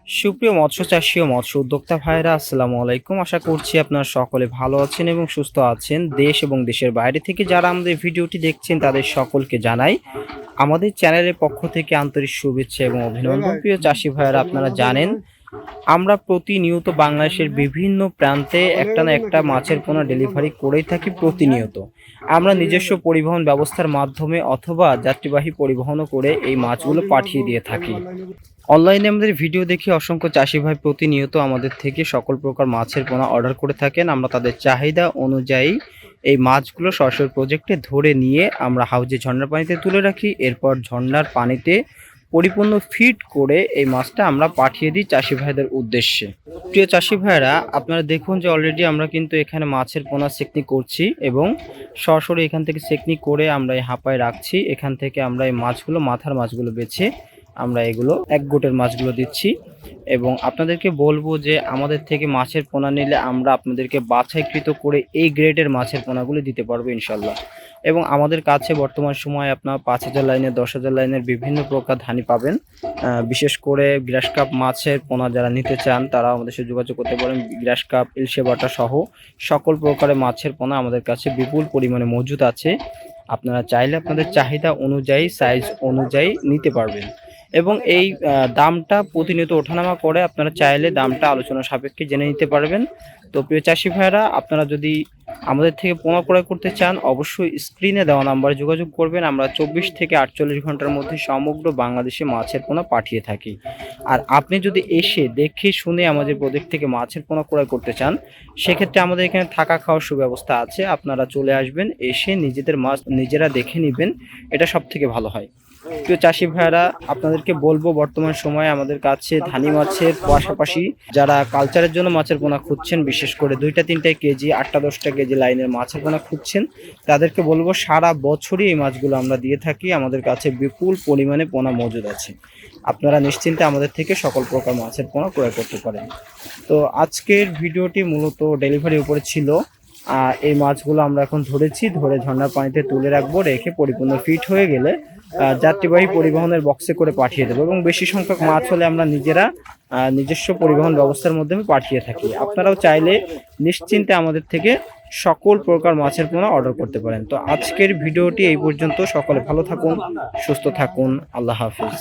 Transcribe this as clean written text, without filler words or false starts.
সুপ্রিয় মৎস্য চাষী ও মৎস্য উদ্যোক্তা ভাইরা, আসসালামু আলাইকুম। আশা করছি আপনারা সকলে ভালো আছেন এবং সুস্থ আছেন। দেশ এবং দেশের বাইরে থেকে যারা আমাদের ভিডিওটি দেখছেন তাদের সকলকে জানাই আমাদের চ্যানেলের পক্ষ থেকে আন্তরিক শুভেচ্ছা এবং অভিনন্দন। প্রিয় চাষী ভাইরা, আপনারা জানেন আমরা প্রতিনিয়ত বাংলাদেশের বিভিন্ন প্রান্তে একটা না একটা মাছের পোনা ডেলিভারি করেই থাকি প্রতিনিয়ত। আমরা নিজস্ব পরিবহন ব্যবস্থার মাধ্যমে অথবা যাত্রীবাহী পরিবহনও করে এই মাছগুলো পাঠিয়ে দিয়ে থাকি। অনলাইনে আমাদের ভিডিও দেখে অসংখ্য চাষি ভাই প্রতিনিয়ত আমাদের থেকে সকল প্রকার মাছের পোনা অর্ডার করে থাকেন। আমরা তাদের চাহিদা অনুযায়ী এই মাছগুলো সরাসরি প্রজেক্টে ধরে নিয়ে আমরা হাউজে ঝর্ণার পানিতে তুলে রাখি। এরপর ঝর্ণার পানিতে পরিপূর্ণ ফিট করে এই মাছটা আমরা পাঠিয়ে দিই চাষি ভাইদের উদ্দেশ্যে। প্রিয় চাষি ভাইরা, আপনারা দেখুন যে অলরেডি আমরা কিন্তু এখানে মাছের পোনা সেকনি করছি এবং সরাসরি এখান থেকে সেকনি করে আমরা এই হাঁপায় রাখছি। এখান থেকে আমরা এই মাছগুলো, মাথার মাছগুলো বেছে আমরা এগুলো এক গোটের মাছগুলো দিচ্ছি এবং আপনাদেরকে বলবো যে আমাদের থেকে মাছের পোনা নিলে আমরা আপনাদেরকে বাছাইকৃত করে এই গ্রেডের মাছের পোনাগুলো দিতে পারবো ইনশাল্লাহ। এবং আমাদের কাছে বর্তমান সময়ে আপনার 5000 লাইনের, 10,000 লাইনের বিভিন্ন প্রকার ধানি পাবেন। বিশেষ করে গ্রাস কাপ মাছের পোনা যারা নিতে চান তারা আমাদের সাথে যোগাযোগ করতে পারেন। গ্রাস কাপ, ইলশে বাটা সহ সকল প্রকারের মাছের পোনা আমাদের কাছে বিপুল পরিমাণে মজুদ আছে। আপনারা চাইলে আপনাদের চাহিদা অনুযায়ী, সাইজ অনুযায়ী নিতে পারবেন এবং এই দামটা প্রতিনিয়ত ওঠানামা করে। আপনারা চাইলে দামটা আলোচনা সাপেক্ষে জেনে নিতে পারবেন। তো প্রিয় চাষি ভাইরা, আপনারা যদি আমাদের থেকে পোনা ক্রয় করতে চান অবশ্যই স্ক্রিনে দেওয়া নাম্বারে যোগাযোগ করবেন। আমরা 24 থেকে 48 ঘন্টার মধ্যে সমগ্র বাংলাদেশে মাছের পোনা পাঠিয়ে থাকি। আর আপনি যদি এসে দেখে শুনে আমাদের প্রজেক্ট থেকে মাছের পোনা ক্রয় করতে চান সেক্ষেত্রে আমাদের এখানে থাকা খাওয়ার সুব্যবস্থা আছে। আপনারা চলে আসবেন, এসে নিজেদের মাছ নিজেরা দেখে নেবেন, এটা সব থেকে ভালো হয়। প্রিয় চাষি ভাইরা, আপনাদেরকে বলবো বর্তমান সময়ে আমাদের কাছে ধানি মাছের পাশাপাশি যারা কালচারের জন্য মাছের পোনা খুঁজছেন, বিশেষ করে 2-3 কেজি, 8-10 কেজি লাইনের মাছের পোনা খুঁজছেন, তাদেরকে বলবো সারা বছরই এই মাছগুলো আমরা দিয়ে থাকি। আমাদের কাছে বিপুল পরিমাণে পোনা মজুদ আছে। আপনারা নিশ্চিন্তে আমাদের থেকে সকল প্রকার মাছের পোনা ক্রয় করতে পারেন। তো আজকের ভিডিওটি মূলত ডেলিভারির উপরে ছিল। এই মাছগুলো আমরা এখন ধরে ঝর্ণার পানিতে তুলে রাখবো। রেখে পরিপূর্ণ ফিট হয়ে গেলে যাত্রীবাহী পরিবহনের বক্সে করে পাঠিয়ে দেবো এবং বেশি সংখ্যক মাছ হলে আমরা নিজেরা নিজস্ব পরিবহন ব্যবস্থার মাধ্যমে পাঠিয়ে থাকি। আপনারাও চাইলে নিশ্চিন্তে আমাদের থেকে সকল প্রকার মাছের পোনা অর্ডার করতে পারেন। তো আজকের ভিডিওটি এই পর্যন্ত। সকলে ভালো থাকুন, সুস্থ থাকুন। আল্লাহ হাফিজ।